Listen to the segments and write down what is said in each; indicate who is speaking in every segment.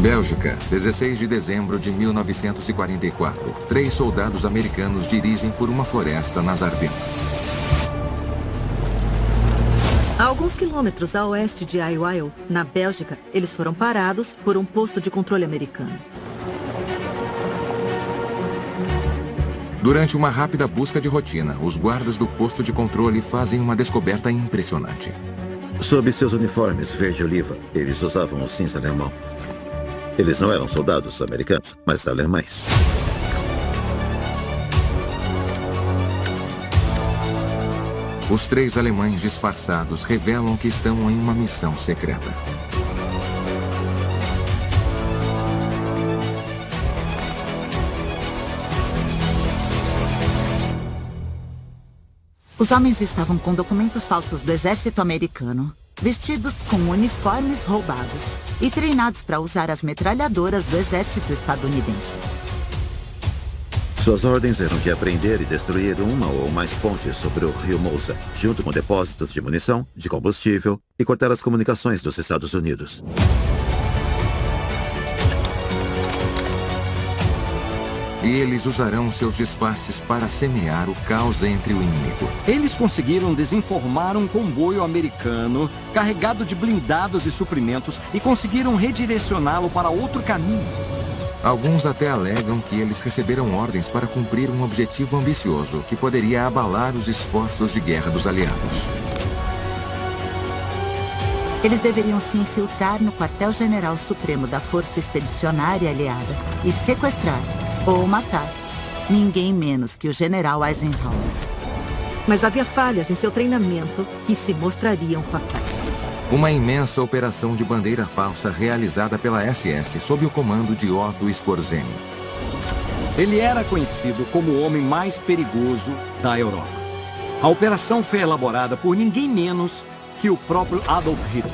Speaker 1: Bélgica, 16 de dezembro de 1944. 3 soldados americanos dirigem por uma floresta nas Ardenas.
Speaker 2: A alguns quilômetros a oeste de Aiwail, na Bélgica, eles foram parados por um posto de controle americano.
Speaker 1: Durante uma rápida busca de rotina, os guardas do posto de controle fazem uma descoberta impressionante.
Speaker 3: Sob seus uniformes verde-oliva, eles usavam o cinza alemão. Eles não eram soldados americanos, mas alemães.
Speaker 1: Os 3 alemães disfarçados revelam que estão em uma missão secreta.
Speaker 4: Os homens estavam com documentos falsos do exército americano, vestidos com uniformes roubados e treinados para usar as metralhadoras do exército estadunidense.
Speaker 3: Suas ordens eram de apreender e destruir uma ou mais pontes sobre o rio Mosa, junto com depósitos de munição, de combustível e cortar as comunicações dos Estados Unidos.
Speaker 1: E eles usarão seus disfarces para semear o caos entre o inimigo.
Speaker 5: Eles conseguiram desinformar um comboio americano carregado de blindados e suprimentos e conseguiram redirecioná-lo para outro caminho.
Speaker 1: Alguns até alegam que eles receberam ordens para cumprir um objetivo ambicioso que poderia abalar os esforços de guerra dos aliados.
Speaker 4: Eles deveriam se infiltrar no quartel-general supremo da Força Expedicionária Aliada e sequestrar ou matar ninguém menos que o general Eisenhower.
Speaker 2: Mas havia falhas em seu treinamento que se mostrariam fatais.
Speaker 1: Uma imensa operação de bandeira falsa realizada pela SS sob o comando de Otto Skorzeny.
Speaker 5: Ele era conhecido como o homem mais perigoso da Europa. A operação foi elaborada por ninguém menos que o próprio Adolf Hitler.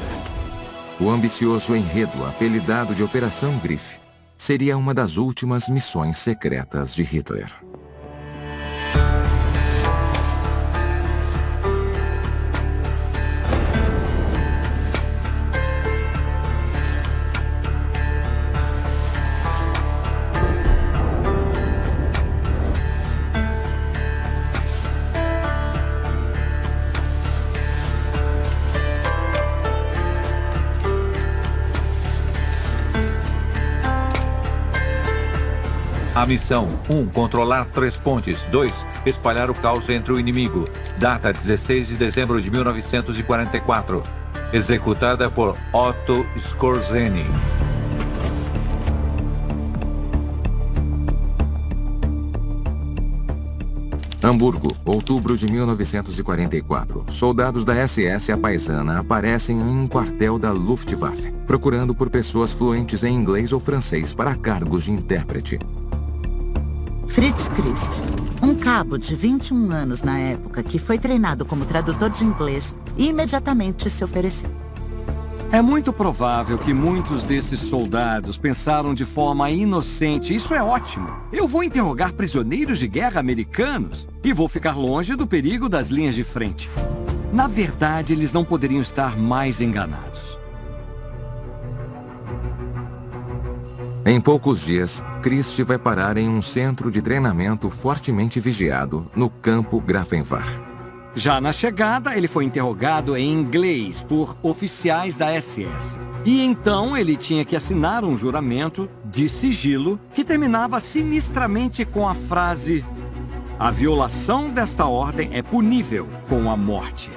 Speaker 1: O ambicioso enredo, apelidado de Operação Griffe, seria uma das últimas missões secretas de Hitler.
Speaker 6: A missão: 1. Controlar 3 pontes. 2. Espalhar o caos entre o inimigo. Data: 16 de dezembro de 1944. Executada por Otto Skorzeny.
Speaker 1: Hamburgo, outubro de 1944. Soldados da SS apaisana aparecem em um quartel da Luftwaffe, procurando por pessoas fluentes em inglês ou francês para cargos de intérprete.
Speaker 4: Fritz Christ, um cabo de 21 anos na época que foi treinado como tradutor de inglês e imediatamente se ofereceu.
Speaker 5: É muito provável que muitos desses soldados pensaram de forma inocente. Isso é ótimo. Eu vou interrogar prisioneiros de guerra americanos e vou ficar longe do perigo das linhas de frente. Na verdade, eles não poderiam estar mais enganados.
Speaker 1: Em poucos dias, Christ vai parar em um centro de treinamento fortemente vigiado no campo Grafenwar.
Speaker 5: Já na chegada, ele foi interrogado em inglês por oficiais da SS. E então ele tinha que assinar um juramento de sigilo que terminava sinistramente com a frase: "A violação desta ordem é punível com a morte."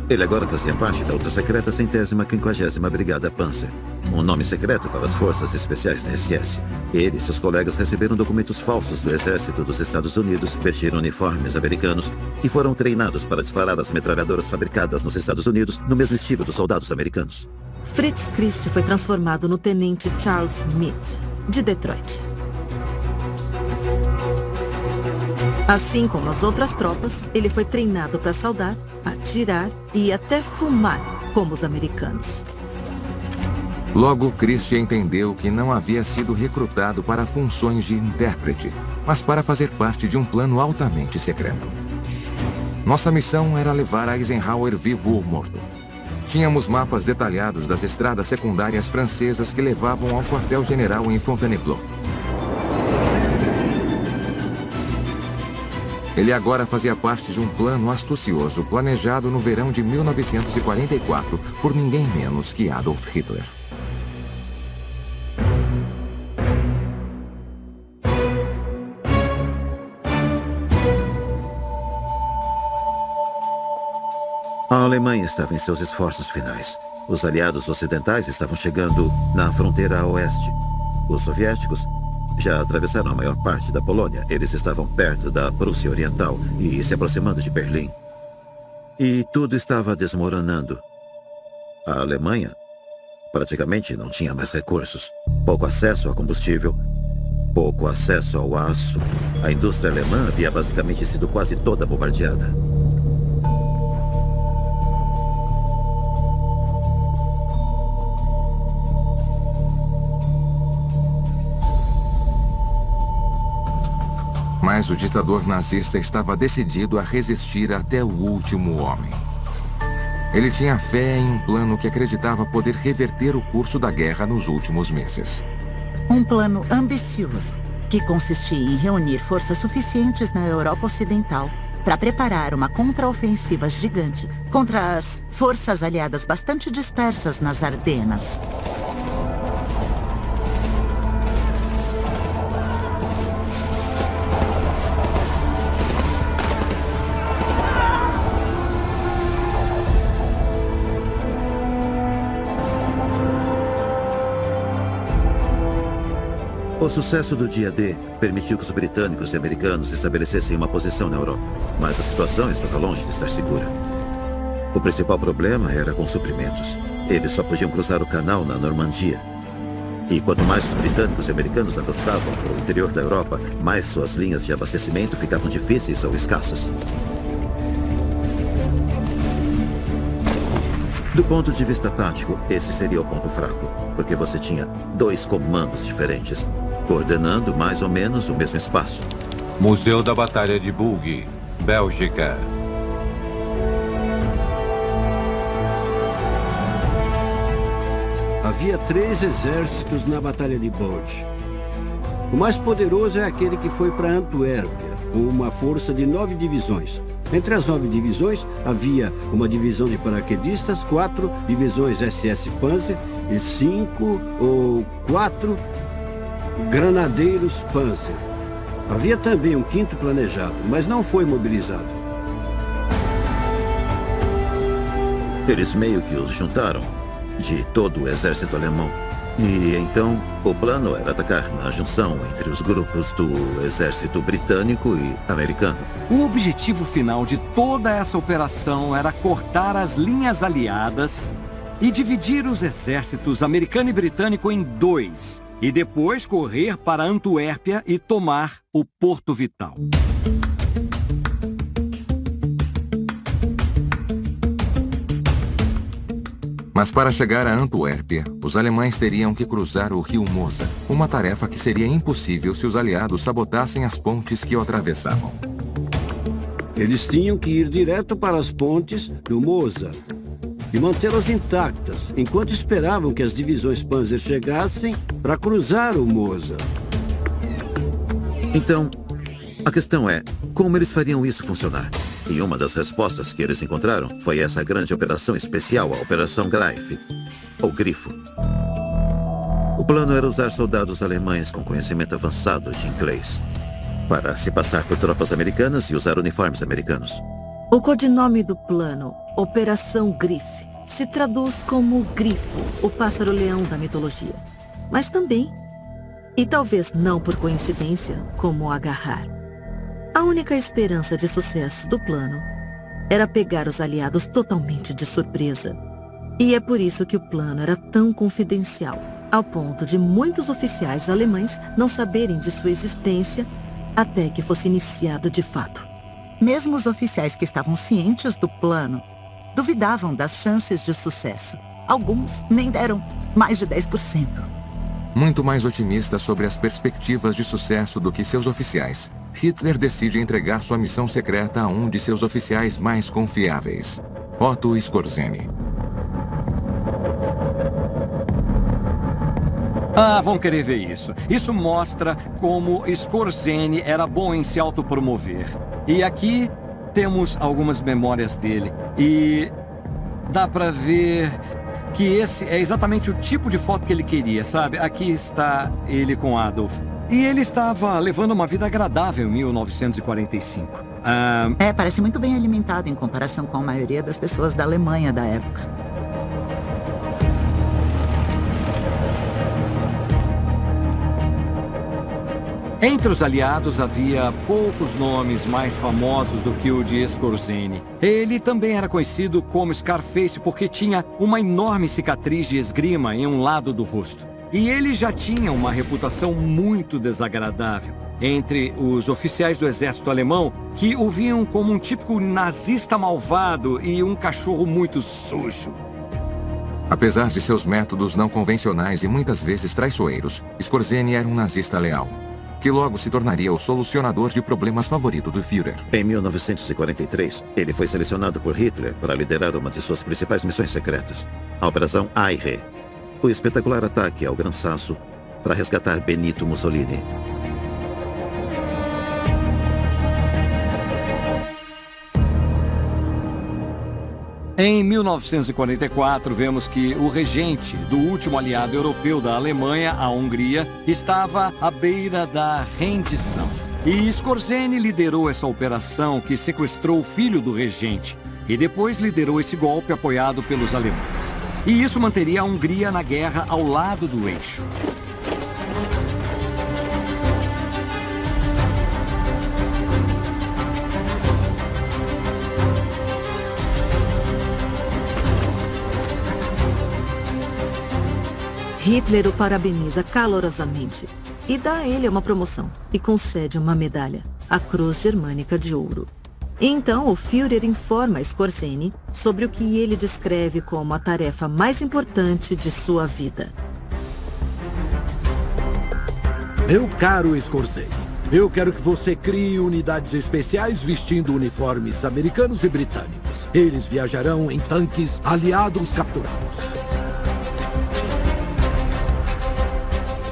Speaker 3: Ele agora fazia parte da ultra-secreta 150ª Brigada Panzer, um nome secreto para as forças especiais da SS. Ele e seus colegas receberam documentos falsos do exército dos Estados Unidos, vestiram uniformes americanos e foram treinados para disparar as metralhadoras fabricadas nos Estados Unidos no mesmo estilo dos soldados americanos.
Speaker 2: Fritz Christ foi transformado no tenente Charles Smith, de Detroit. Assim como as outras tropas, ele foi treinado para saudar, atirar e até fumar como os americanos.
Speaker 1: Logo, Christ entendeu que não havia sido recrutado para funções de intérprete, mas para fazer parte de um plano altamente secreto. Nossa missão era levar Eisenhower vivo ou morto. Tínhamos mapas detalhados das estradas secundárias francesas que levavam ao quartel-general em Fontainebleau. Ele agora fazia parte de um plano astucioso planejado no verão de 1944 por ninguém menos que Adolf Hitler.
Speaker 3: A Alemanha estava em seus esforços finais. Os aliados ocidentais estavam chegando na fronteira oeste. Os soviéticos já atravessaram a maior parte da Polônia. Eles estavam perto da Prússia Oriental e se aproximando de Berlim. E tudo estava desmoronando. A Alemanha praticamente não tinha mais recursos. Pouco acesso a combustível, pouco acesso ao aço. A indústria alemã havia basicamente sido quase toda bombardeada.
Speaker 1: Mas o ditador nazista estava decidido a resistir até o último homem. Ele tinha fé em um plano que acreditava poder reverter o curso da guerra nos últimos meses.
Speaker 4: Um plano ambicioso, que consistia em reunir forças suficientes na Europa Ocidental para preparar uma contraofensiva gigante contra as forças aliadas bastante dispersas nas Ardenas.
Speaker 3: O sucesso do dia D permitiu que os britânicos e americanos estabelecessem uma posição na Europa, mas a situação estava longe de estar segura. O principal problema era com suprimentos. Eles só podiam cruzar o canal na Normandia. E quanto mais os britânicos e americanos avançavam para o interior da Europa, mais suas linhas de abastecimento ficavam difíceis ou escassas. Do ponto de vista tático, esse seria o ponto fraco, porque você tinha dois comandos diferentes, coordenando mais ou menos o mesmo espaço.
Speaker 6: Museu da Batalha de Bulge, Bélgica.
Speaker 7: Havia 3 exércitos na Batalha de Bulge. O mais poderoso é aquele que foi para Antuérpia, com uma força de 9 divisões. Entre as 9 divisões, havia uma divisão de paraquedistas, 4 divisões SS Panzer e 5 ou 4 granadeiros Panzer. Havia também um 5º planejado, mas não foi mobilizado.
Speaker 3: Eles meio que os juntaram de todo o exército alemão. E então, o plano era atacar na junção entre os grupos do exército britânico e americano.
Speaker 5: O objetivo final de toda essa operação era cortar as linhas aliadas e dividir os exércitos americano e britânico em 2, e depois correr para Antuérpia e tomar o Porto Vital.
Speaker 1: Mas para chegar a Antuérpia, os alemães teriam que cruzar o rio Mosa, uma tarefa que seria impossível se os aliados sabotassem as pontes que o atravessavam.
Speaker 7: Eles tinham que ir direto para as pontes do Mosa e mantê-las intactas, enquanto esperavam que as divisões Panzer chegassem para cruzar o Mosa.
Speaker 3: Então, a questão é, como eles fariam isso funcionar? E uma das respostas que eles encontraram foi essa grande operação especial, a Operação Greif, ou Grifo. O plano era usar soldados alemães com conhecimento avançado de inglês para se passar por tropas americanas e usar uniformes americanos.
Speaker 2: O codinome do plano, Operação Grif, se traduz como grifo, o pássaro-leão da mitologia. Mas também, e talvez não por coincidência, como agarrar. A única esperança de sucesso do plano era pegar os aliados totalmente de surpresa. E é por isso que o plano era tão confidencial, ao ponto de muitos oficiais alemães não saberem de sua existência até que fosse iniciado de fato.
Speaker 4: Mesmo os oficiais que estavam cientes do plano duvidavam das chances de sucesso. Alguns nem deram mais de 10%.
Speaker 1: Muito mais otimista sobre as perspectivas de sucesso do que seus oficiais, Hitler decide entregar sua missão secreta a um de seus oficiais mais confiáveis, Otto Skorzeny.
Speaker 5: Ah, vão querer ver isso. Isso mostra como Skorzeny era bom em se autopromover. E aqui temos algumas memórias dele. E dá pra ver que esse é exatamente o tipo de foto que ele queria, sabe? Aqui está ele com Adolf. E ele estava levando uma vida agradável em 1945.
Speaker 4: Parece muito bem alimentado em comparação com a maioria das pessoas da Alemanha da época.
Speaker 5: Entre os aliados havia poucos nomes mais famosos do que o de Skorzeny. Ele também era conhecido como Scarface porque tinha uma enorme cicatriz de esgrima em um lado do rosto. E ele já tinha uma reputação muito desagradável entre os oficiais do exército alemão, que o viam como um típico nazista malvado e um cachorro muito sujo.
Speaker 1: Apesar de seus métodos não convencionais e muitas vezes traiçoeiros, Skorzeny era um nazista leal, que logo se tornaria o solucionador de problemas favorito do Führer.
Speaker 3: Em 1943, ele foi selecionado por Hitler para liderar uma de suas principais missões secretas, a Operação Aire, o espetacular ataque ao Gran Sasso para resgatar Benito Mussolini.
Speaker 5: Em 1944, vemos que o regente do último aliado europeu da Alemanha, a Hungria, estava à beira da rendição. E Skorzeny liderou essa operação que sequestrou o filho do regente e depois liderou esse golpe apoiado pelos alemães. E isso manteria a Hungria na guerra ao lado do eixo.
Speaker 2: Hitler o parabeniza calorosamente e dá a ele uma promoção e concede uma medalha, a Cruz Germânica de Ouro. E então o Führer informa Skorzeny sobre o que ele descreve como a tarefa mais importante de sua vida.
Speaker 8: Meu caro Skorzeny, eu quero que você crie unidades especiais vestindo uniformes americanos e britânicos. Eles viajarão em tanques aliados capturados.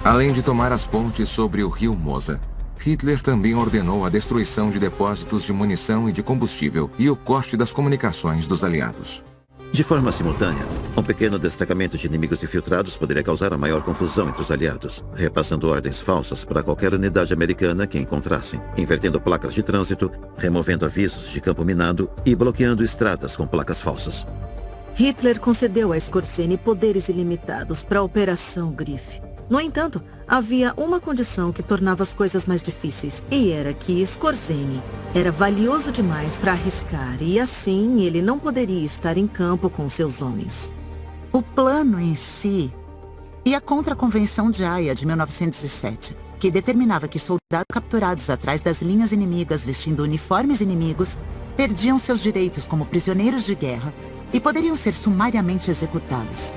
Speaker 1: Além de tomar as pontes sobre o rio Mosa, Hitler também ordenou a destruição de depósitos de munição e de combustível e o corte das comunicações dos aliados.
Speaker 3: De forma simultânea, um pequeno destacamento de inimigos infiltrados poderia causar a maior confusão entre os aliados, repassando ordens falsas para qualquer unidade americana que encontrassem, invertendo placas de trânsito, removendo avisos de campo minado e bloqueando estradas com placas falsas.
Speaker 2: Hitler concedeu a Skorzeny poderes ilimitados para a Operação Griffe. No entanto, havia uma condição que tornava as coisas mais difíceis, e era que Skorzeny era valioso demais para arriscar, e assim ele não poderia estar em campo com seus homens.
Speaker 4: O plano em si ia contra a Convenção de Haia de 1907, que determinava que soldados capturados atrás das linhas inimigas vestindo uniformes inimigos perdiam seus direitos como prisioneiros de guerra e poderiam ser sumariamente executados.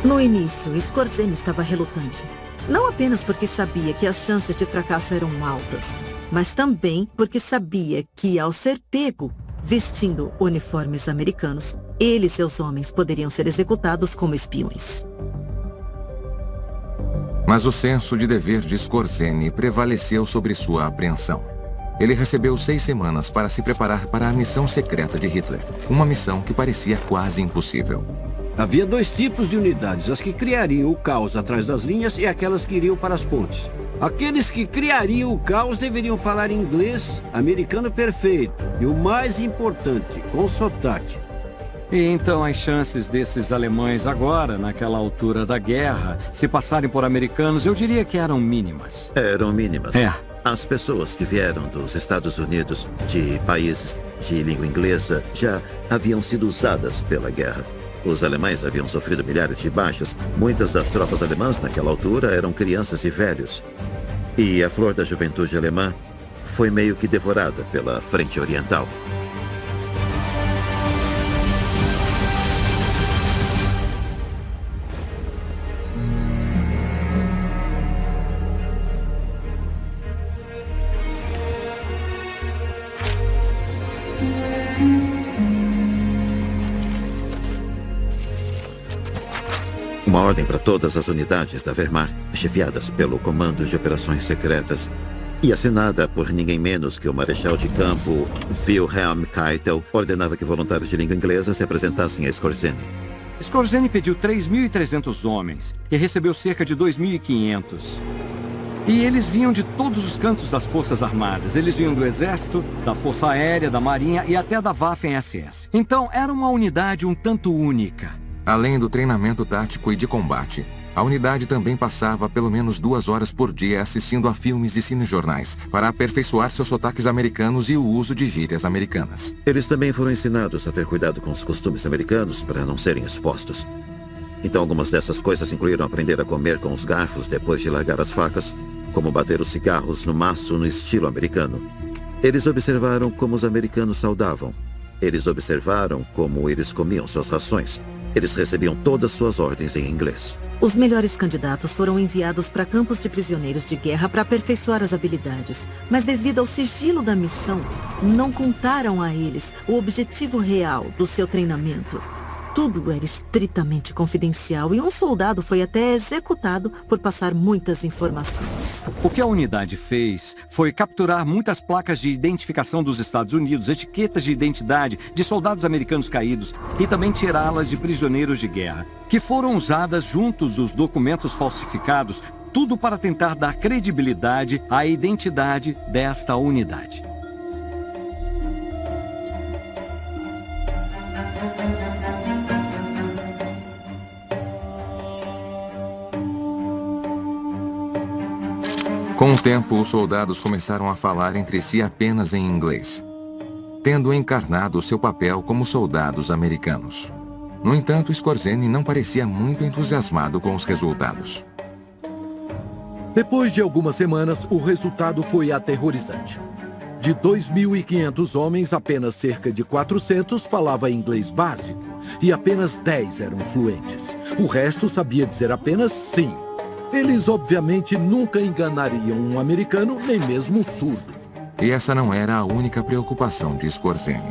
Speaker 2: No início, Skorzeny estava relutante. Não apenas porque sabia que as chances de fracasso eram altas, mas também porque sabia que, ao ser pego vestindo uniformes americanos, ele e seus homens poderiam ser executados como espiões.
Speaker 1: Mas o senso de dever de Skorzeny prevaleceu sobre sua apreensão. Ele recebeu 6 semanas para se preparar para a missão secreta de Hitler, uma missão que parecia quase impossível.
Speaker 7: Havia 2 tipos de unidades, as que criariam o caos atrás das linhas e aquelas que iriam para as pontes. Aqueles que criariam o caos deveriam falar inglês americano perfeito e, o mais importante, com sotaque.
Speaker 5: E então as chances desses alemães agora, naquela altura da guerra, se passarem por americanos, eu diria que eram mínimas.
Speaker 3: Eram mínimas.
Speaker 5: É.
Speaker 3: As pessoas que vieram dos Estados Unidos, de países de língua inglesa, já haviam sido usadas pela guerra. Os alemães haviam sofrido milhares de baixas. Muitas das tropas alemãs naquela altura eram crianças e velhos. E a flor da juventude alemã foi meio que devorada pela Frente Oriental. Uma uma ordem para todas as unidades da Wehrmacht, chefiadas pelo Comando de Operações Secretas, e assinada por ninguém menos que o Marechal de Campo Wilhelm Keitel, ordenava que voluntários de língua inglesa se apresentassem a Skorzeny.
Speaker 5: Skorzeny pediu 3.300 homens e recebeu cerca de 2.500. E eles vinham de todos os cantos das Forças Armadas. Eles vinham do Exército, da Força Aérea, da Marinha e até da Waffen-SS. Então, era uma unidade um tanto única.
Speaker 1: Além do treinamento tático e de combate, a unidade também passava pelo menos 2 horas por dia assistindo a filmes e cinejornais para aperfeiçoar seus sotaques americanos e o uso de gírias americanas.
Speaker 3: Eles também foram ensinados a ter cuidado com os costumes americanos para não serem expostos. Então, algumas dessas coisas incluíram aprender a comer com os garfos depois de largar as facas, como bater os cigarros no maço no estilo americano. Eles observaram como os americanos saudavam. Eles observaram como eles comiam suas rações. Eles recebiam todas suas ordens em inglês.
Speaker 2: Os melhores candidatos foram enviados para campos de prisioneiros de guerra para aperfeiçoar as habilidades. Mas devido ao sigilo da missão, não contaram a eles o objetivo real do seu treinamento. Tudo era estritamente confidencial e um soldado foi até executado por passar muitas informações.
Speaker 5: O que a unidade fez foi capturar muitas placas de identificação dos Estados Unidos, etiquetas de identidade de soldados americanos caídos e também tirá-las de prisioneiros de guerra, que foram usadas juntos os documentos falsificados, tudo para tentar dar credibilidade à identidade desta unidade.
Speaker 1: Com o tempo, os soldados começaram a falar entre si apenas em inglês, tendo encarnado seu papel como soldados americanos. No entanto, Skorzeny não parecia muito entusiasmado com os resultados.
Speaker 8: Depois de algumas semanas, o resultado foi aterrorizante. De 2.500 homens, apenas cerca de 400 falava inglês básico e apenas 10 eram fluentes. O resto sabia dizer apenas sim. Eles, obviamente, nunca enganariam um americano, nem mesmo um surdo.
Speaker 1: E essa não era a única preocupação de Skorzeny.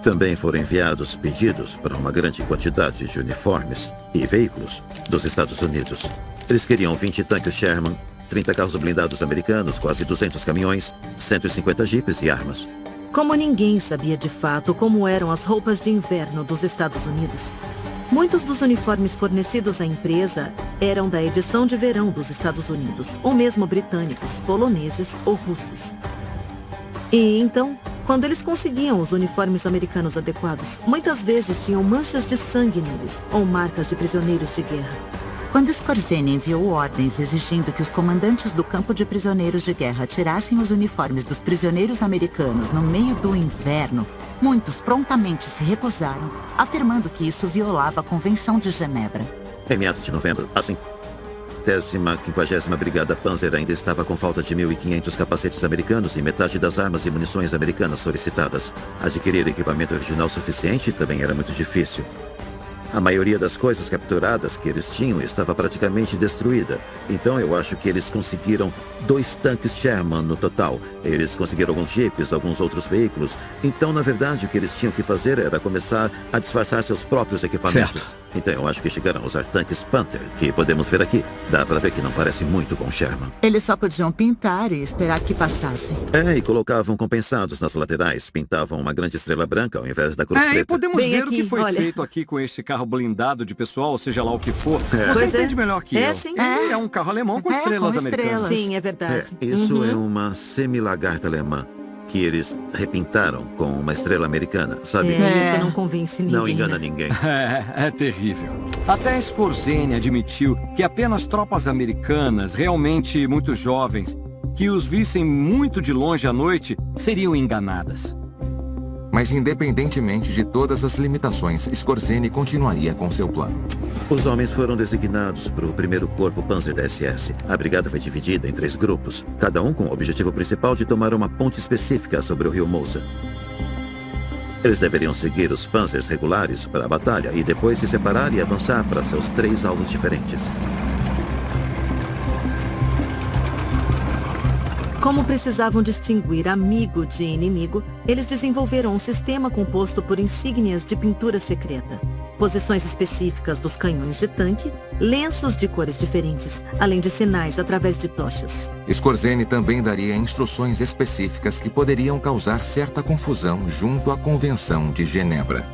Speaker 3: Também foram enviados pedidos para uma grande quantidade de uniformes e veículos dos Estados Unidos. Eles queriam 20 tanques Sherman, 30 carros blindados americanos, quase 200 caminhões, 150 jipes e armas.
Speaker 2: Como ninguém sabia de fato como eram as roupas de inverno dos Estados Unidos, muitos dos uniformes fornecidos à empresa eram da edição de verão dos Estados Unidos, ou mesmo britânicos, poloneses ou russos. E então, quando eles conseguiam os uniformes americanos adequados, muitas vezes tinham manchas de sangue neles, ou marcas de prisioneiros de guerra.
Speaker 4: Quando Skorzeny enviou ordens exigindo que os comandantes do campo de prisioneiros de guerra tirassem os uniformes dos prisioneiros americanos no meio do inverno, muitos prontamente se recusaram, afirmando que isso violava a Convenção de Genebra.
Speaker 3: Em meados de novembro, a 50ª Brigada Panzer ainda estava com falta de 1.500 capacetes americanos e metade das armas e munições americanas solicitadas. Adquirir equipamento original suficiente também era muito difícil. A maioria das coisas capturadas que eles tinham estava praticamente destruída. Então eu acho que eles conseguiram 2 tanques Sherman no total. Eles conseguiram alguns jipes, alguns outros veículos. Então, na verdade, o que eles tinham que fazer era começar a disfarçar seus próprios equipamentos.
Speaker 5: Certo.
Speaker 3: Então eu acho que chegaram a usar tanques Panther, que podemos ver aqui. Dá pra ver que não parece muito com Sherman.
Speaker 4: Eles só podiam pintar e esperar que passassem.
Speaker 3: E colocavam compensados nas laterais. Pintavam uma grande estrela branca ao invés da cruz
Speaker 5: E
Speaker 3: preta.
Speaker 5: podemos
Speaker 2: Bem
Speaker 5: ver
Speaker 2: aqui,
Speaker 5: o que foi
Speaker 2: olha.
Speaker 5: feito aqui com esse carro blindado de pessoal, ou seja lá o que for. Você
Speaker 2: Pois
Speaker 5: entende
Speaker 2: é.
Speaker 5: melhor que eu.
Speaker 2: Sim.
Speaker 5: É um carro alemão com
Speaker 4: É,
Speaker 5: estrelas
Speaker 4: com
Speaker 5: americanas.
Speaker 4: estrelas.
Speaker 2: Sim, é verdade.
Speaker 3: Isso é uma semi-lagarta alemã que eles repintaram com uma estrela americana, sabe?
Speaker 2: Isso não convence ninguém.
Speaker 3: Não engana
Speaker 2: né?
Speaker 3: ninguém.
Speaker 5: É terrível. Até Skorzeny admitiu que apenas tropas americanas, realmente muito jovens, que os vissem muito de longe à noite, seriam enganadas.
Speaker 1: Mas independentemente de todas as limitações, Skorzeny continuaria com seu plano.
Speaker 3: Os homens foram designados para o primeiro corpo Panzer da SS. A brigada foi dividida em 3 grupos, cada um com o objetivo principal de tomar uma ponte específica sobre o rio Mosa. Eles deveriam seguir os Panzers regulares para a batalha e depois se separar e avançar para seus 3 alvos diferentes.
Speaker 2: Como precisavam distinguir amigo de inimigo, eles desenvolveram um sistema composto por insígnias de pintura secreta. posições específicas dos canhões de tanque, lenços de cores diferentes, além de sinais através de tochas.
Speaker 1: Skorzeny também daria instruções específicas que poderiam causar certa confusão junto à Convenção de Genebra.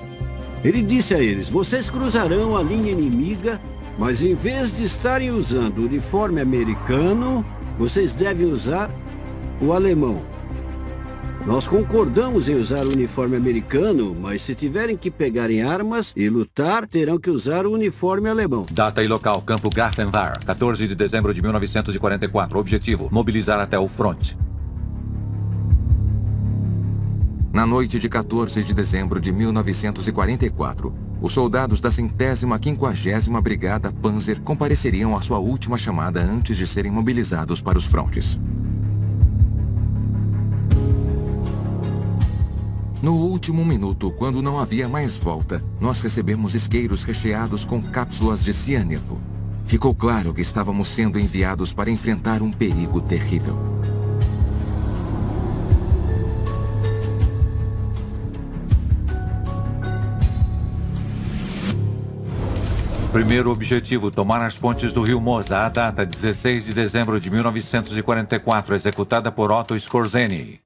Speaker 7: Ele disse a eles: vocês cruzarão a linha inimiga, mas em vez de estarem usando o uniforme americano, vocês devem usar o alemão. Nós concordamos em usar o uniforme americano, mas se tiverem que pegarem armas e lutar, terão que usar o uniforme alemão.
Speaker 6: Data e local: Campo Gartenvar, 14 de dezembro de 1944. Objetivo: mobilizar até o fronte.
Speaker 1: Na noite de 14 de dezembro de 1944, os soldados da 150ª Brigada Panzer compareceriam à sua última chamada antes de serem mobilizados para os frontes. No último minuto, quando não havia mais volta, nós recebemos isqueiros recheados com cápsulas de cianeto. Ficou claro que estávamos sendo enviados para enfrentar um perigo terrível.
Speaker 6: Primeiro objetivo: tomar as pontes do rio Mosa. A data: 16 de dezembro de 1944. Executada por Otto Skorzeny.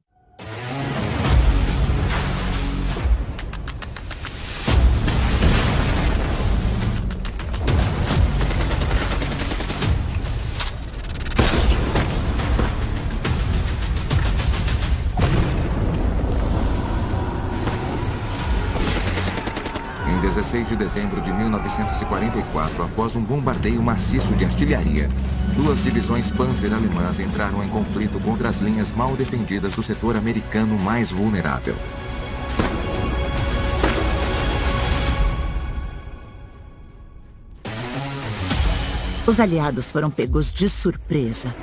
Speaker 1: Em 16 de dezembro de 1944, após um bombardeio maciço de artilharia, 2 divisões Panzer alemãs entraram em conflito contra as linhas mal defendidas do setor americano mais vulnerável.
Speaker 4: Os aliados foram pegos de surpresa.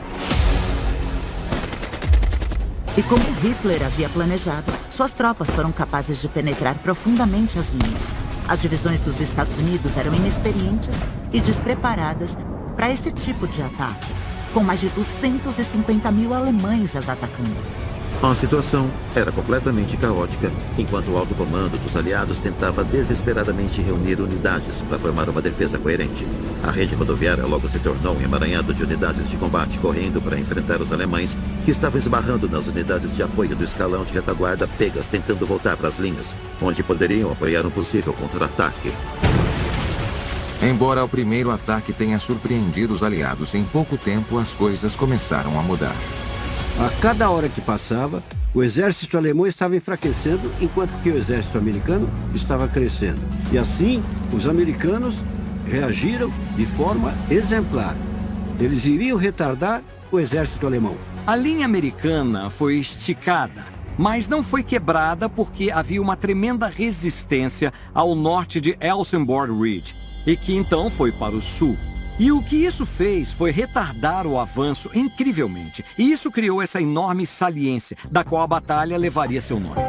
Speaker 4: E como Hitler havia planejado, suas tropas foram capazes de penetrar profundamente as linhas. As divisões dos Estados Unidos eram inexperientes e despreparadas para esse tipo de ataque, com mais de 250 mil alemães as atacando.
Speaker 3: A situação era completamente caótica, enquanto o alto comando dos aliados tentava desesperadamente reunir unidades para formar uma defesa coerente. A rede rodoviária logo se tornou um emaranhado de unidades de combate correndo para enfrentar os alemães, que estavam esbarrando nas unidades de apoio do escalão de retaguarda pegas tentando voltar para as linhas, onde poderiam apoiar um possível contra-ataque.
Speaker 1: Embora o primeiro ataque tenha surpreendido os aliados, em pouco tempo as coisas começaram a mudar.
Speaker 7: A cada hora que passava, o exército alemão estava enfraquecendo, enquanto que o exército americano estava crescendo. E assim, os americanos reagiram de forma exemplar. Eles iriam retardar o exército alemão.
Speaker 5: A linha americana foi esticada, mas não foi quebrada porque havia uma tremenda resistência ao norte de Elsenborg Ridge, e que então foi para o sul. E o que isso fez foi retardar o avanço incrivelmente. E isso criou essa enorme saliência, da qual a batalha levaria seu nome.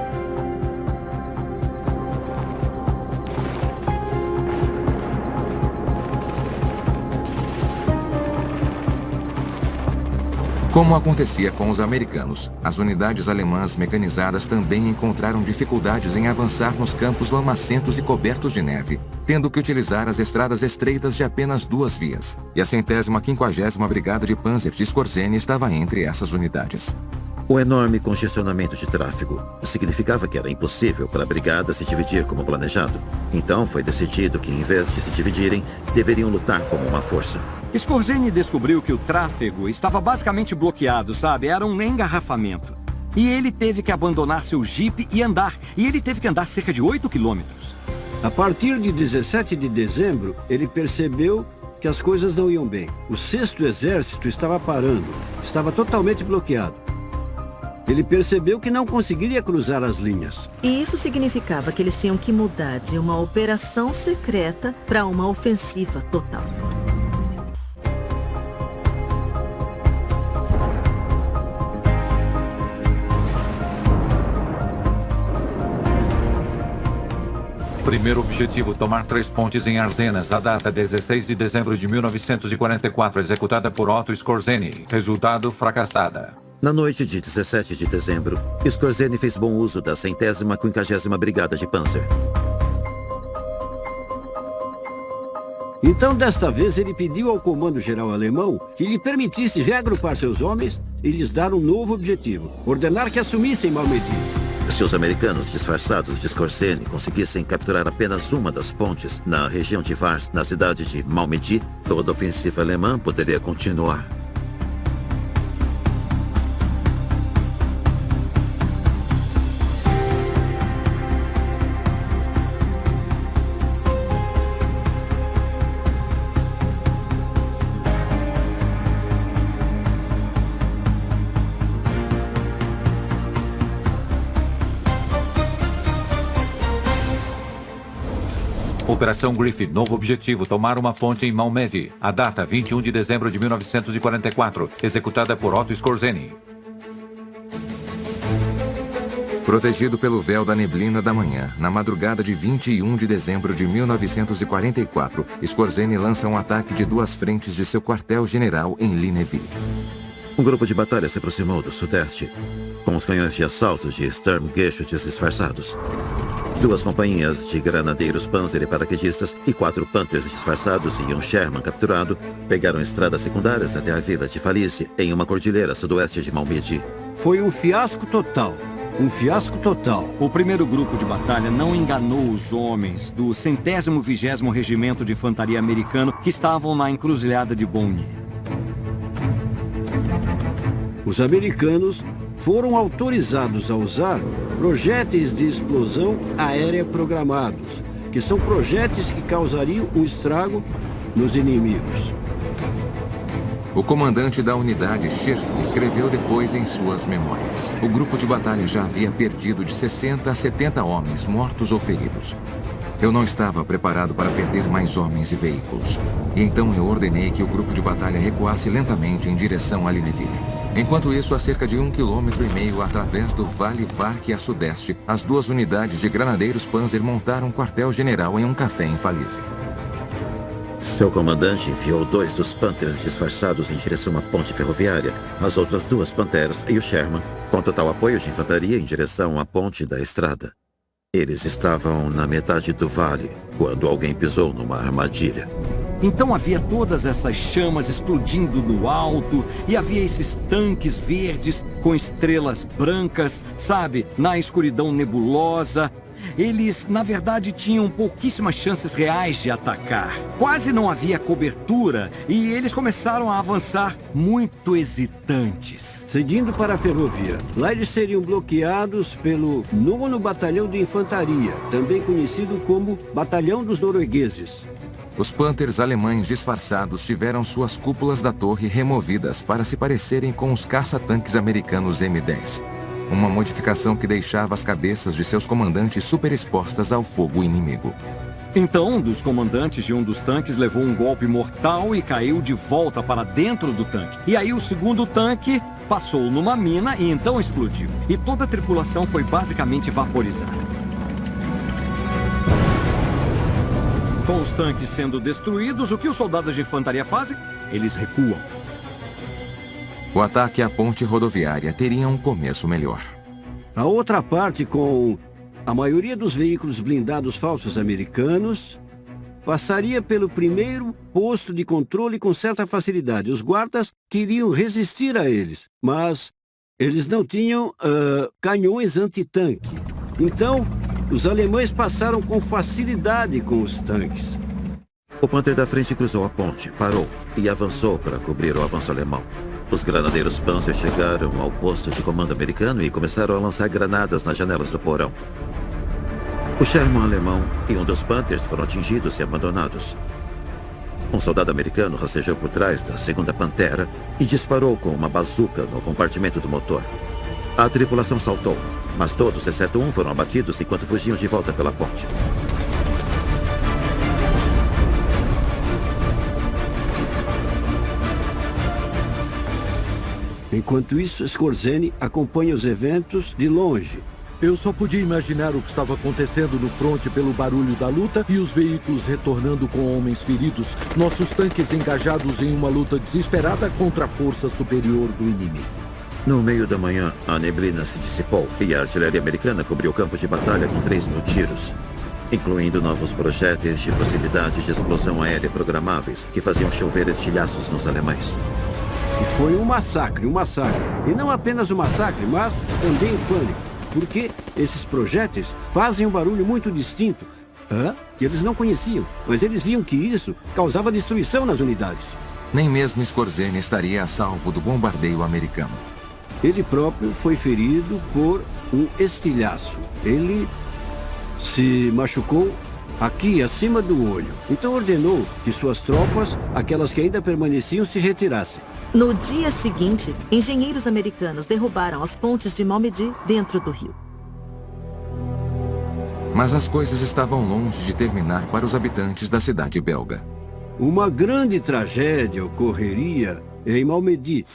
Speaker 1: Como acontecia com os americanos, as unidades alemãs mecanizadas também encontraram dificuldades em avançar nos campos lamacentos e cobertos de neve, tendo que utilizar as estradas estreitas de apenas 2 vias. E a 150ª Brigada de Panzer de Skorzeny estava entre essas unidades.
Speaker 3: O enorme congestionamento de tráfego significava que era impossível para a brigada se dividir como planejado. Então foi decidido que, em vez de se dividirem, deveriam lutar como uma força.
Speaker 5: Skorzeny descobriu que o tráfego estava basicamente bloqueado, sabe? Era um engarrafamento. E ele teve que abandonar seu jipe e andar. E ele teve que andar cerca de 8 quilômetros.
Speaker 7: A partir de 17 de dezembro, ele percebeu que as coisas não iam bem. O 6º Exército estava parando, estava totalmente bloqueado. Ele percebeu que não conseguiria cruzar as linhas.
Speaker 2: E isso significava que eles tinham que mudar de uma operação secreta para uma ofensiva total.
Speaker 6: Primeiro objetivo: tomar 3 pontes em Ardenas. A data: 16 de dezembro de 1944. Executada por Otto Skorzeny. Resultado: fracassada.
Speaker 3: Na noite de 17 de dezembro, Skorzeny fez bom uso da 150ª Brigada de Panzer.
Speaker 7: Então, desta vez, ele pediu ao comando-geral alemão que lhe permitisse reagrupar seus homens e lhes dar um novo objetivo, ordenar que assumissem Malmedy.
Speaker 3: Se os americanos disfarçados de Skorzeny conseguissem capturar apenas uma das pontes na região de Vars, na cidade de Malmedy, toda a ofensiva alemã poderia continuar.
Speaker 6: Operação Griffith, novo objetivo, tomar uma ponte em Malmedy. A data, 21 de dezembro de 1944, executada por Otto Skorzeny.
Speaker 1: Protegido pelo véu da neblina da manhã, na madrugada de 21 de dezembro de 1944, Skorzeny lança um ataque de 2 frentes de seu quartel-general em Linneville.
Speaker 3: Um grupo de batalha se aproximou do sudeste, com os canhões de assalto de Sturmgeschütz disfarçados. 2 companhias de granadeiros Panzer e paraquedistas e 4 Panthers disfarçados e um Sherman capturado pegaram estradas secundárias até a vila de Falice, em uma cordilheira sudoeste de Malmedy.
Speaker 7: Foi um fiasco total. Um fiasco total.
Speaker 5: O primeiro grupo de batalha não enganou os homens do 120º Regimento de Infantaria Americano que estavam na encruzilhada de Bonny.
Speaker 7: Os americanos foram autorizados a usar projéteis de explosão aérea programados, que são projéteis que causariam um estrago nos inimigos.
Speaker 1: O comandante da unidade, Scherf, escreveu depois em suas memórias. O grupo de batalha já havia perdido de 60 a 70 homens mortos ou feridos. Eu não estava preparado para perder mais homens e veículos. E então eu ordenei que o grupo de batalha recuasse lentamente em direção a Linneville. Enquanto isso, a cerca de 1,5 km através do Vale Vark a sudeste, as 2 unidades de granadeiros Panzer montaram um quartel-general em um café em Falice.
Speaker 3: Seu comandante enviou 2 dos Panthers disfarçados em direção à ponte ferroviária, as outras 2 Panthers e o Sherman, com total apoio de infantaria em direção à ponte da estrada. Eles estavam na metade do vale, quando alguém pisou numa armadilha.
Speaker 5: Então havia todas essas chamas explodindo no alto e havia esses tanques verdes com estrelas brancas, sabe, na escuridão nebulosa. Eles, na verdade, tinham pouquíssimas chances reais de atacar. Quase não havia cobertura e eles começaram a avançar muito hesitantes.
Speaker 7: Seguindo para a ferrovia. Lá eles seriam bloqueados pelo 9º Batalhão de Infantaria, também conhecido como Batalhão dos Noruegueses.
Speaker 1: Os Panthers alemães disfarçados tiveram suas cúpulas da torre removidas para se parecerem com os caça-tanques americanos M-10. Uma modificação que deixava as cabeças de seus comandantes superexpostas ao fogo inimigo.
Speaker 5: Então, um dos comandantes de um dos tanques levou um golpe mortal e caiu de volta para dentro do tanque. E aí o segundo tanque passou numa mina e então explodiu. E toda a tripulação foi basicamente vaporizada. Com os tanques sendo destruídos, o que os soldados de infantaria fazem? Eles recuam.
Speaker 1: O ataque à ponte rodoviária teria um começo melhor.
Speaker 7: A outra parte, com a maioria dos veículos blindados falsos americanos, passaria pelo primeiro posto de controle com certa facilidade. Os guardas queriam resistir a eles, mas eles não tinham canhões antitanque. Então, os alemães passaram com facilidade com os tanques.
Speaker 3: O Panther da frente cruzou a ponte, parou e avançou para cobrir o avanço alemão. Os granadeiros Panzer chegaram ao posto de comando americano e começaram a lançar granadas nas janelas do porão. O Sherman alemão e um dos Panthers foram atingidos e abandonados. Um soldado americano rastejou por trás da segunda Pantera e disparou com uma bazuca no compartimento do motor. A tripulação saltou, mas todos, exceto um, foram abatidos enquanto fugiam de volta pela ponte.
Speaker 7: Enquanto isso, Skorzeny acompanha os eventos de longe.
Speaker 8: Eu só podia imaginar o que estava acontecendo no fronte pelo barulho da luta e os veículos retornando com homens feridos, nossos tanques engajados em uma luta desesperada contra a força superior do inimigo.
Speaker 3: No meio da manhã, a neblina se dissipou e a artilharia americana cobriu o campo de batalha com 3.000 tiros. incluindo novos projéteis de possibilidade de explosão aérea programáveis que faziam chover estilhaços nos alemães.
Speaker 7: E foi um massacre, um massacre. E não apenas um massacre, mas também um pânico. Porque esses projéteis fazem um barulho muito distinto, que eles não conheciam, mas eles viam que isso causava destruição nas unidades.
Speaker 1: Nem mesmo Skorzeny estaria a salvo do bombardeio americano.
Speaker 7: Ele próprio foi ferido por um estilhaço. Ele se machucou aqui, acima do olho. Então ordenou que suas tropas, aquelas que ainda permaneciam, se retirassem.
Speaker 2: No dia seguinte, engenheiros americanos derrubaram as pontes de Malmedy dentro do rio.
Speaker 1: Mas as coisas estavam longe de terminar para os habitantes da cidade belga.
Speaker 7: Uma grande tragédia ocorreria em Malmedy,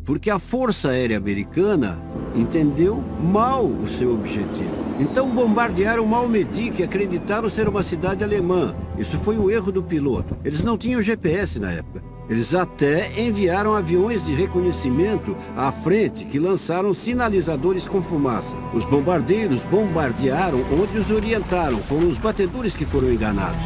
Speaker 7: porque a Força Aérea Americana entendeu mal o seu objetivo. Então bombardearam Malmedy, que acreditaram ser uma cidade alemã. Isso foi um erro do piloto. Eles não tinham GPS na época. Eles até enviaram aviões de reconhecimento à frente que lançaram sinalizadores com fumaça. Os bombardeiros bombardearam onde os orientaram. Foram os batedores que foram enganados.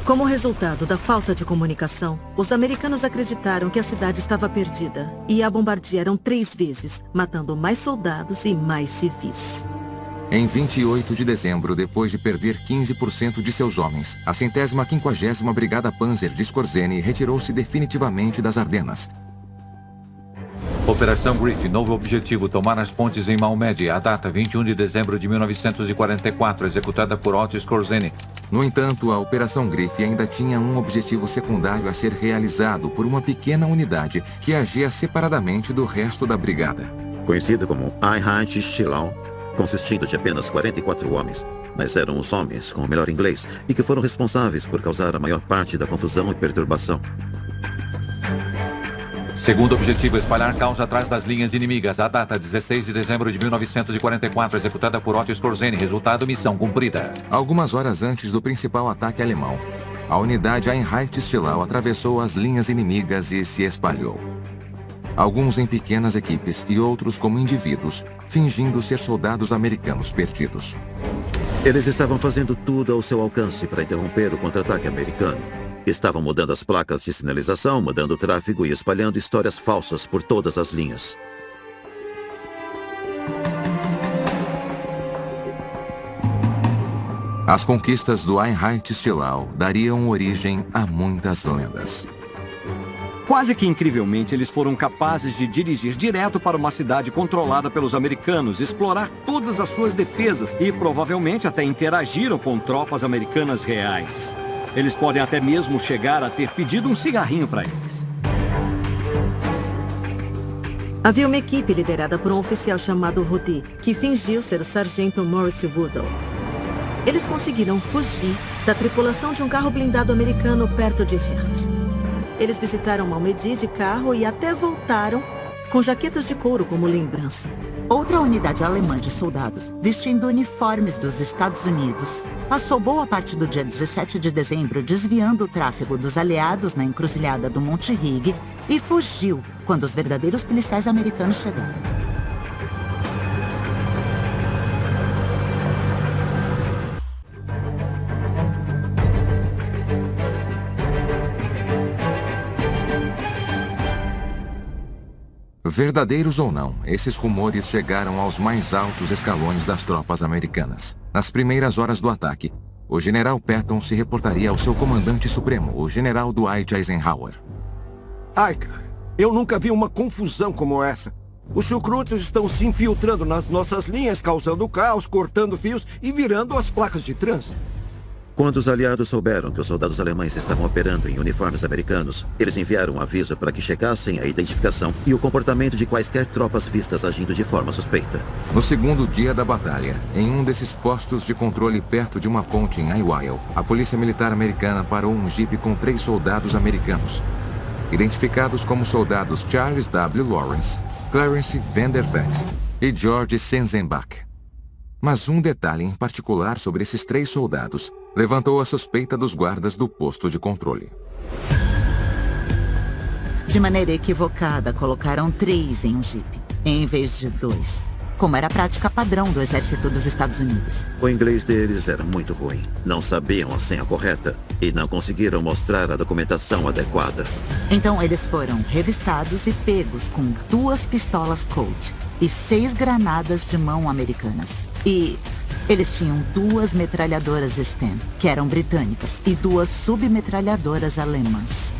Speaker 2: Como resultado da falta de comunicação, os americanos acreditaram que a cidade estava perdida e a bombardearam 3 vezes, matando mais soldados e mais civis.
Speaker 1: Em 28 de dezembro, depois de perder 15% de seus homens, a 150ª Brigada Panzer de Skorzeny retirou-se definitivamente das Ardenas.
Speaker 6: Operação Griffin, novo objetivo, tomar as pontes em Malmedy, a data 21 de dezembro de 1944, executada por Otto Skorzeny.
Speaker 1: No entanto, a Operação Griffin ainda tinha um objetivo secundário a ser realizado por uma pequena unidade que agia separadamente do resto da brigada.
Speaker 3: Conhecido como Einheit Stillau, consistindo de apenas 44 homens, mas eram os homens com o melhor inglês e que foram responsáveis por causar a maior parte da confusão e perturbação.
Speaker 6: Segundo objetivo, espalhar caos atrás das linhas inimigas. A data 16 de dezembro de 1944, executada por Otto Skorzeny. Resultado, missão cumprida.
Speaker 1: Algumas horas antes do principal ataque alemão, a unidade Einheit Stillau atravessou as linhas inimigas e se espalhou. Alguns em pequenas equipes e outros como indivíduos, fingindo ser soldados americanos perdidos.
Speaker 3: Eles estavam fazendo tudo ao seu alcance para interromper o contra-ataque americano. Estavam mudando as placas de sinalização, mudando o tráfego e espalhando histórias falsas por todas as linhas.
Speaker 1: As conquistas do Einheit Stillau dariam origem a muitas lendas.
Speaker 5: Quase que incrivelmente, eles foram capazes de dirigir direto para uma cidade controlada pelos americanos, explorar todas as suas defesas e provavelmente até interagiram com tropas americanas reais. Eles podem até mesmo chegar a ter pedido um cigarrinho para eles.
Speaker 2: Havia uma equipe liderada por um oficial chamado Rudi, que fingiu ser o sargento Maurice Woodall. Eles conseguiram fugir da tripulação de um carro blindado americano perto de Hertz. Eles visitaram Malmedy de carro e até voltaram com jaquetas de couro como lembrança.
Speaker 4: Outra unidade alemã de soldados, vestindo uniformes dos Estados Unidos, passou boa parte do dia 17 de dezembro desviando o tráfego dos aliados na encruzilhada do Monte Rig e fugiu quando os verdadeiros policiais americanos chegaram.
Speaker 1: Verdadeiros ou não, esses rumores chegaram aos mais altos escalões das tropas americanas. Nas primeiras horas do ataque, o general Patton se reportaria ao seu comandante supremo, o general Dwight Eisenhower.
Speaker 9: Ai, cara, eu nunca vi uma confusão como essa. Os chucrutes estão se infiltrando nas nossas linhas, causando caos, cortando fios e virando as placas de trânsito.
Speaker 3: Quando os aliados souberam que os soldados alemães estavam operando em uniformes americanos, eles enviaram um aviso para que checassem a identificação e o comportamento de quaisquer tropas vistas agindo de forma suspeita.
Speaker 1: No segundo dia da batalha, em um desses postos de controle perto de uma ponte em Iwyle, a polícia militar americana parou um jipe com 3 soldados americanos, identificados como soldados Charles W. Lawrence, Clarence Vandervet e George Senzenbach. Mas um detalhe em particular sobre esses 3 soldados levantou a suspeita dos guardas do posto de controle.
Speaker 4: De maneira equivocada, colocaram 3 em um jipe, em vez de 2. como era a prática padrão do exército dos Estados Unidos.
Speaker 3: O inglês deles era muito ruim. Não sabiam a senha correta e não conseguiram mostrar a documentação adequada.
Speaker 4: Então eles foram revistados e pegos com 2 pistolas Colt e 6 granadas de mão americanas. E eles tinham 2 metralhadoras Sten, que eram britânicas, e 2 submetralhadoras alemãs.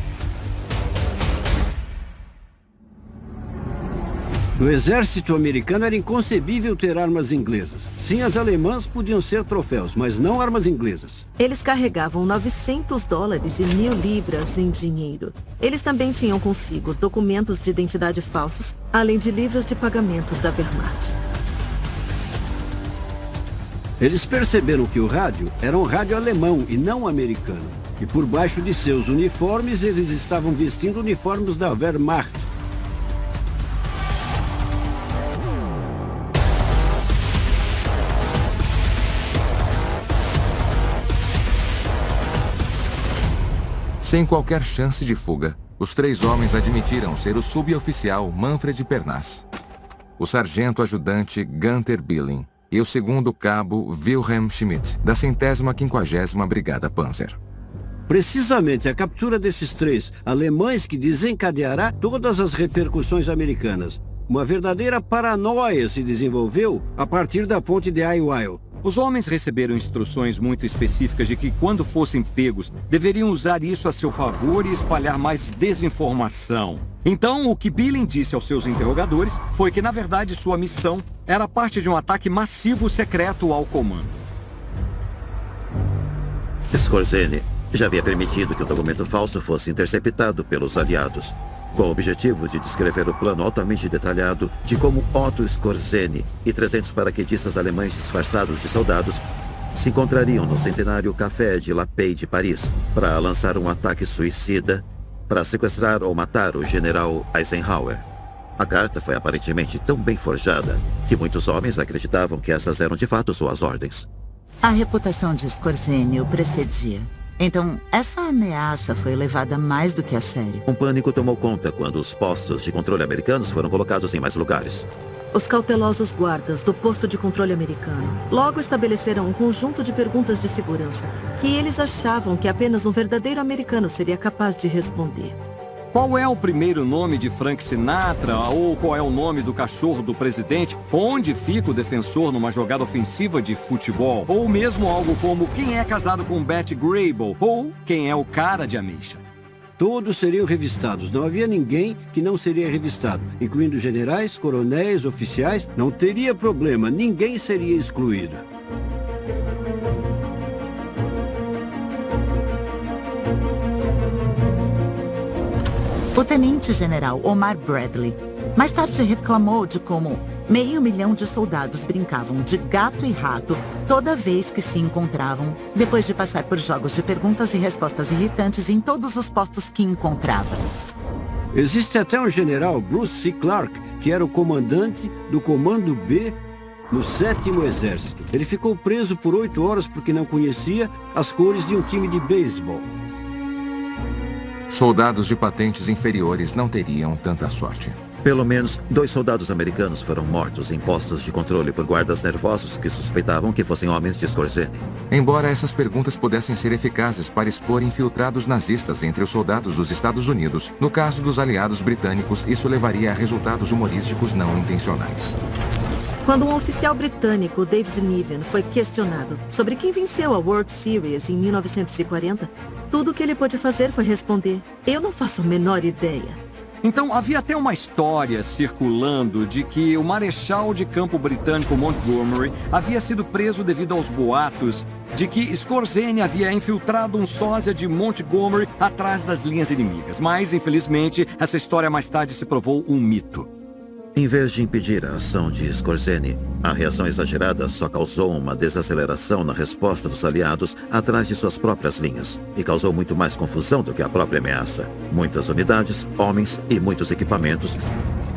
Speaker 7: No exército americano era inconcebível ter armas inglesas. Sim, as alemãs podiam ser troféus, mas não armas inglesas.
Speaker 2: Eles carregavam $900 e 1.000 libras em dinheiro. Eles também tinham consigo documentos de identidade falsos, além de livros de pagamentos da Wehrmacht.
Speaker 7: Eles perceberam que o rádio era um rádio alemão e não americano. E por baixo de seus uniformes, eles estavam vestindo uniformes da Wehrmacht.
Speaker 1: Sem qualquer chance de fuga, os 3 homens admitiram ser o suboficial Manfred Pernas, o sargento ajudante Gunther Billing e o segundo cabo Wilhelm Schmidt, da 150ª Brigada Panzer.
Speaker 7: Precisamente a captura desses 3 alemães que desencadeará todas as repercussões americanas. Uma verdadeira paranoia se desenvolveu a partir da ponte de Iwil.
Speaker 5: Os homens receberam instruções muito específicas de que, quando fossem pegos, deveriam usar isso a seu favor e espalhar mais desinformação. Então, o que Billing disse aos seus interrogadores foi que, na verdade, sua missão era parte de um ataque massivo secreto ao comando.
Speaker 3: Skorzeny já havia permitido que o documento falso fosse interceptado pelos aliados, com o objetivo de descrever o plano altamente detalhado de como Otto Skorzeny e 300 paraquedistas alemães disfarçados de soldados se encontrariam no centenário Café de La Paix de Paris para lançar um ataque suicida para sequestrar ou matar o general Eisenhower. A carta foi aparentemente tão bem forjada que muitos homens acreditavam que essas eram de fato suas ordens.
Speaker 4: A reputação de Skorzeny o precedia. Então, essa ameaça foi levada mais do que a sério.
Speaker 3: Um pânico tomou conta quando os postos de controle americanos foram colocados em mais lugares.
Speaker 2: Os cautelosos guardas do posto de controle americano logo estabeleceram um conjunto de perguntas de segurança que eles achavam que apenas um verdadeiro americano seria capaz de responder.
Speaker 5: Qual é o primeiro nome de Frank Sinatra? Ou qual é o nome do cachorro do presidente? Onde fica o defensor numa jogada ofensiva de futebol? Ou mesmo algo como quem é casado com Betty Grable? Ou quem é o cara de ameixa?
Speaker 7: Todos seriam revistados. Não havia ninguém que não seria revistado, incluindo generais, coronéis, oficiais. Não teria problema, ninguém seria excluído.
Speaker 4: O tenente-general Omar Bradley mais tarde reclamou de como 500.000 de soldados brincavam de gato e rato toda vez que se encontravam, depois de passar por jogos de perguntas e respostas irritantes em todos os postos que encontrava.
Speaker 7: Existe até um general, Bruce C. Clark, que era o comandante do Comando B no 7º Exército. Ele ficou preso por 8 horas porque não conhecia as cores de um time de beisebol.
Speaker 1: Soldados de patentes inferiores não teriam tanta sorte.
Speaker 3: Pelo menos 2 soldados americanos foram mortos em postos de controle por guardas nervosos que suspeitavam que fossem homens de Skorzeny.
Speaker 1: Embora essas perguntas pudessem ser eficazes para expor infiltrados nazistas entre os soldados dos Estados Unidos, no caso dos aliados britânicos, isso levaria a resultados humorísticos não intencionais.
Speaker 2: Quando um oficial britânico, David Niven, foi questionado sobre quem venceu a World Series em 1940, tudo o que ele pôde fazer foi responder: "Eu não faço a menor ideia."
Speaker 5: Então, havia até uma história circulando de que o marechal de campo britânico Montgomery havia sido preso devido aos boatos de que Skorzeny havia infiltrado um sósia de Montgomery atrás das linhas inimigas. Mas, infelizmente, essa história mais tarde se provou um mito.
Speaker 3: Em vez de impedir a ação de Skorzeny, a reação exagerada só causou uma desaceleração na resposta dos aliados atrás de suas próprias linhas e causou muito mais confusão do que a própria ameaça. Muitas unidades, homens e muitos equipamentos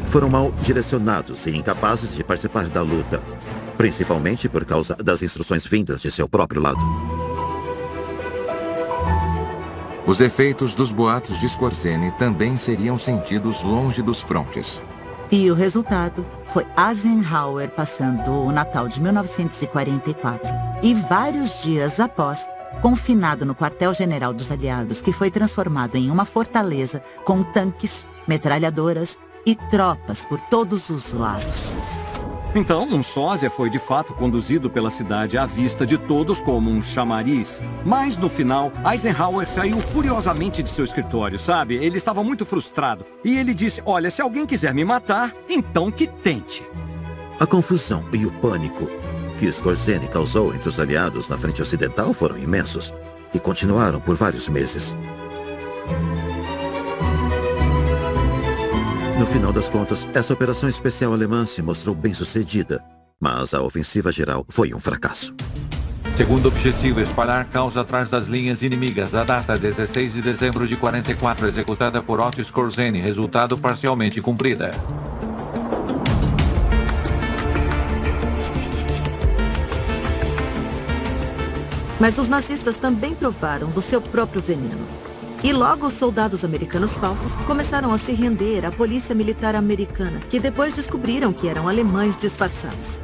Speaker 3: foram mal direcionados e incapazes de participar da luta, principalmente por causa das instruções vindas de seu próprio lado.
Speaker 1: Os efeitos dos boatos de Skorzeny também seriam sentidos longe dos frontes.
Speaker 4: E o resultado foi Eisenhower passando o Natal de 1944 e vários dias após, confinado no quartel-general dos aliados, que foi transformado em uma fortaleza com tanques, metralhadoras e tropas por todos os lados.
Speaker 5: Então, um sósia foi de fato conduzido pela cidade à vista de todos como um chamariz. Mas, no final, Eisenhower saiu furiosamente de seu escritório, sabe? Ele estava muito frustrado. E ele disse, olha, se alguém quiser me matar, então que tente.
Speaker 3: A confusão e o pânico que Skorzeny causou entre os aliados na frente ocidental foram imensos e continuaram por vários meses. No final das contas, essa operação especial alemã se mostrou bem-sucedida, mas a ofensiva geral foi um fracasso.
Speaker 6: Segundo objetivo, espalhar caos atrás das linhas inimigas. A data, 16 de dezembro de 44, executada por Otto Skorzeny, resultado parcialmente cumprida.
Speaker 2: Mas os nazistas também provaram do seu próprio veneno. E logo os soldados americanos falsos começaram a se render à polícia militar americana, que depois descobriram que eram alemães disfarçados.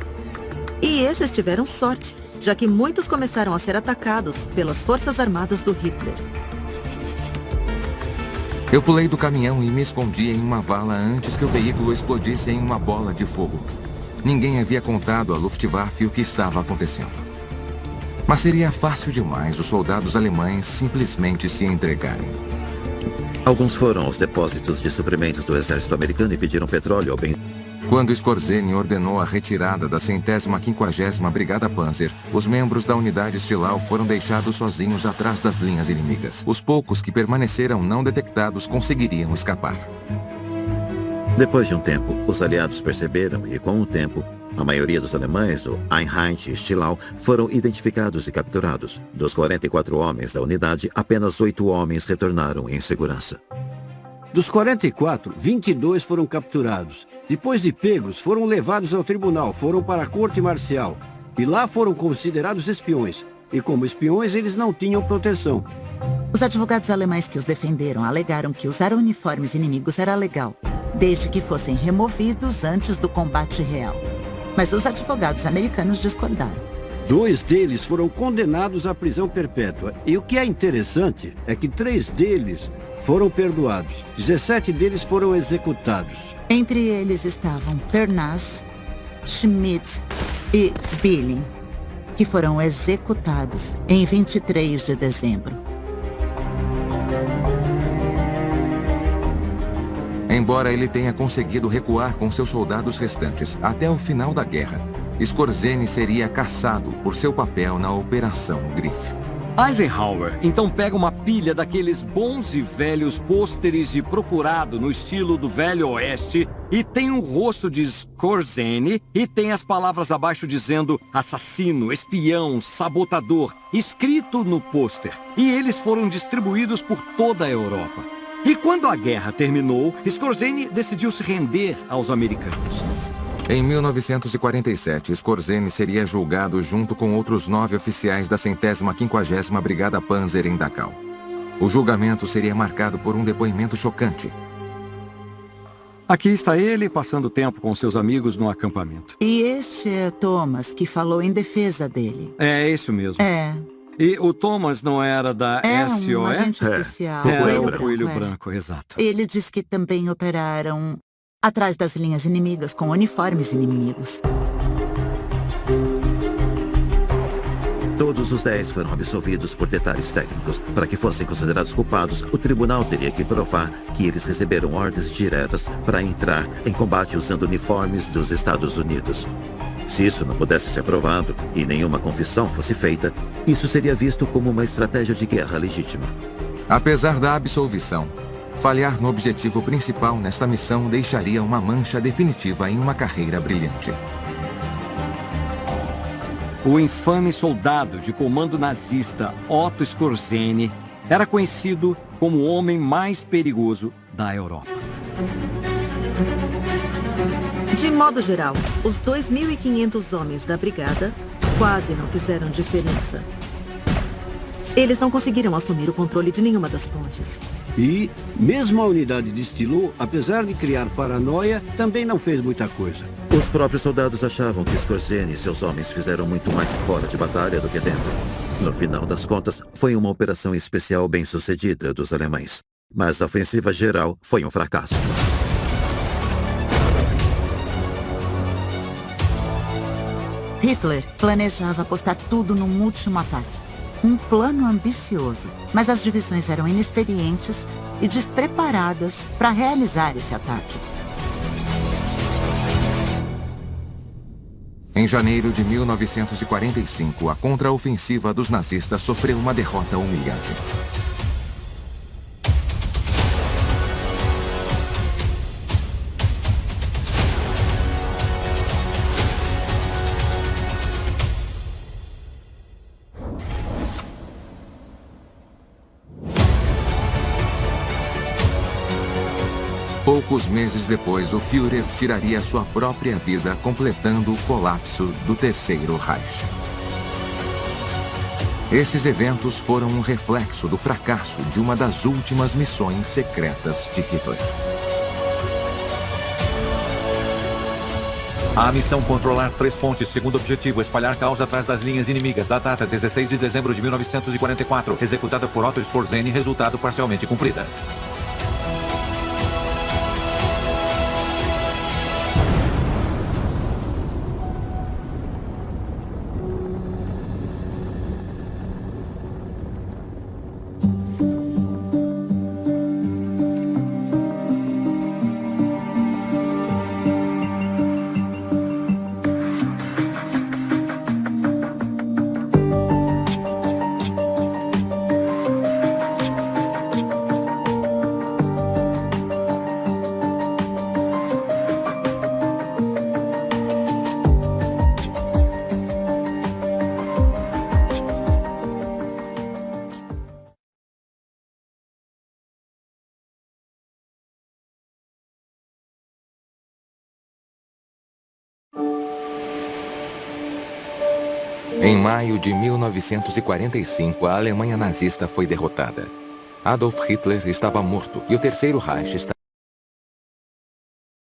Speaker 2: E esses tiveram sorte, já que muitos começaram a ser atacados pelas forças armadas do Hitler.
Speaker 1: Eu pulei do caminhão e me escondi em uma vala antes que o veículo explodisse em uma bola de fogo. Ninguém havia contado à Luftwaffe o que estava acontecendo. Mas seria fácil demais os soldados alemães simplesmente se entregarem.
Speaker 3: Alguns foram aos depósitos de suprimentos do exército americano e pediram petróleo ao bem...
Speaker 1: Quando Skorzeny ordenou a retirada da 150ª Brigada Panzer, os membros da unidade Stilau foram deixados sozinhos atrás das linhas inimigas. Os poucos que permaneceram não detectados conseguiriam escapar.
Speaker 3: Depois de um tempo, os aliados perceberam e, com o tempo, a maioria dos alemães do Einheit e Stilau foram identificados e capturados. Dos 44 homens da unidade, apenas 8 homens retornaram em segurança.
Speaker 7: Dos 44, 22 foram capturados. Depois de pegos, foram levados ao tribunal, foram para a corte marcial. E lá foram considerados espiões. E como espiões, eles não tinham proteção.
Speaker 4: Os advogados alemães que os defenderam alegaram que usar uniformes inimigos era legal, desde que fossem removidos antes do combate real. Mas os advogados americanos discordaram.
Speaker 7: 2 deles foram condenados à prisão perpétua. E o que é interessante é que 3 deles foram perdoados. 17 deles foram executados.
Speaker 4: Entre eles estavam Pernas, Schmidt e Billing, que foram executados em 23 de dezembro.
Speaker 1: Embora ele tenha conseguido recuar com seus soldados restantes até o final da guerra, Skorzeny seria caçado por seu papel na Operação Grif.
Speaker 5: Eisenhower então pega uma pilha daqueles bons e velhos pôsteres de procurado no estilo do Velho Oeste e tem o rosto de Skorzeny e tem as palavras abaixo dizendo assassino, espião, sabotador, escrito no pôster. E eles foram distribuídos por toda a Europa. E quando a guerra terminou, Skorzeny decidiu se render aos americanos.
Speaker 1: Em 1947, Skorzeny seria julgado junto com outros 9 oficiais da 150ª Brigada Panzer em Dachau. O julgamento seria marcado por um depoimento chocante.
Speaker 5: Aqui está ele passando tempo com seus amigos no acampamento.
Speaker 4: E este é Thomas, que falou em defesa dele.
Speaker 5: É isso mesmo.
Speaker 4: É.
Speaker 5: E o Thomas não era da SOE?
Speaker 4: Um agente especial.
Speaker 5: Era o Coelho Branco, exato.
Speaker 4: Ele diz que também operaram atrás das linhas inimigas com uniformes inimigos.
Speaker 3: Todos os 10 foram absolvidos por detalhes técnicos. Para que fossem considerados culpados, o tribunal teria que provar que eles receberam ordens diretas para entrar em combate usando uniformes dos Estados Unidos. Se isso não pudesse ser provado e nenhuma confissão fosse feita, isso seria visto como uma estratégia de guerra legítima.
Speaker 1: Apesar da absolvição, falhar no objetivo principal nesta missão deixaria uma mancha definitiva em uma carreira brilhante.
Speaker 5: O infame soldado de comando nazista Otto Skorzeny era conhecido como o homem mais perigoso da Europa.
Speaker 2: De modo geral, os 2.500 homens da brigada quase não fizeram diferença. Eles não conseguiram assumir o controle de nenhuma das pontes.
Speaker 7: E, mesmo a unidade de Stilo, apesar de criar paranoia, também não fez muita coisa.
Speaker 3: Os próprios soldados achavam que Skorzeny e seus homens fizeram muito mais fora de batalha do que dentro. No final das contas, foi uma operação especial bem-sucedida dos alemães. Mas a ofensiva geral foi um fracasso.
Speaker 4: Hitler planejava apostar tudo num último ataque. Um plano ambicioso, mas as divisões eram inexperientes e despreparadas para realizar esse ataque.
Speaker 1: Em janeiro de 1945, a contraofensiva dos nazistas sofreu uma derrota humilhante. Poucos meses depois, o Führer tiraria sua própria vida, completando o colapso do Terceiro Reich. Esses eventos foram um reflexo do fracasso de uma das últimas missões secretas de Hitler.
Speaker 6: A missão controlar 3 pontes, segundo objetivo, espalhar caos atrás das linhas inimigas, da data 16 de dezembro de 1944, executada por Otto Skorzeny, resultado parcialmente cumprida.
Speaker 1: Em maio de 1945, a Alemanha nazista foi derrotada. Adolf Hitler estava morto e o Terceiro Reich estava